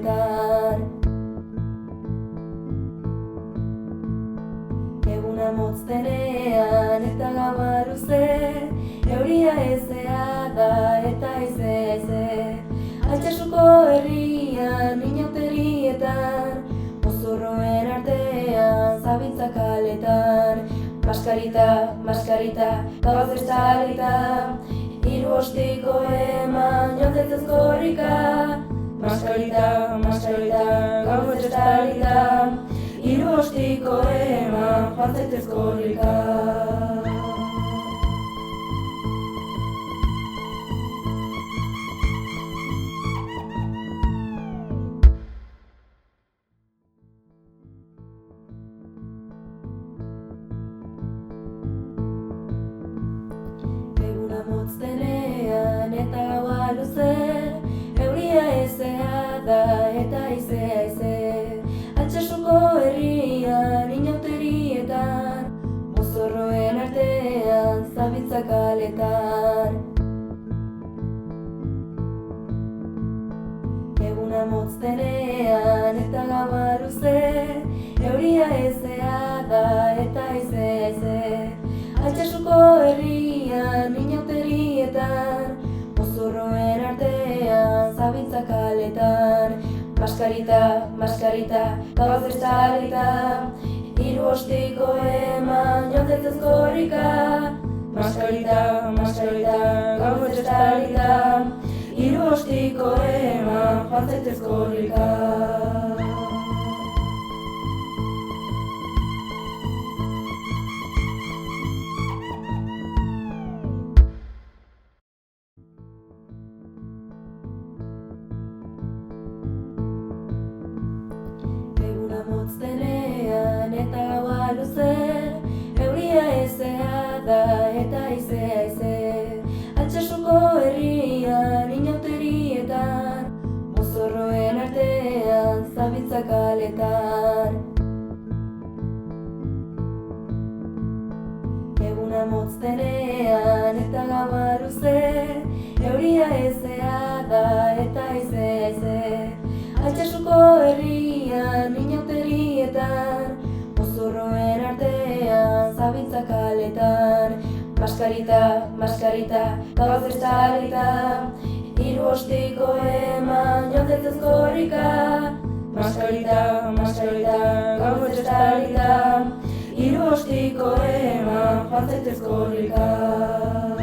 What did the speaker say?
kaletan. Eguna motz denean eta gaua luze, euria ezea da eta haize. Altsasuko herrian, inauterietan, mozorroen artean, zabitza kaletan. Maskarita, gauaz estalita, hiru ostiko eman joantzez korrika. Maskarita, gauaz estalita, hiru ostiko eman joantzez korrika. Motz denean eta gaua luze, euria ezea da eta haize. Altsasuko herrian, inauterietan, mozorroen artean, zabitza kaletan. Eguna motz denean eta gaua luze, euria ezea da eta haize. Altsasuko herrian, inauterietan, mozorroen artean, zabitza kaletan. Maskarita, gauaz estalita, hiru ostiko eman joantzez korrika. Maskarita, gauaz estalita, hiru ostiko eman joantzez korrika. Motz denean eta gaua luze, euria ezea da eta haize. Altsasuko herrian, inauterietan, mozorroen artean, zabitza kaletan. Eguna motz denean eta gaua luze, euria ezea da eta haize. Altsasuko herrian, inauterietan, mozorroen artean, zabitza kaletan. Maskarita, gauaz estalita, hiru ostiko eman joantzez korrika. Maskarita, gauaz estalita, hiru ostiko eman joantzez korrika.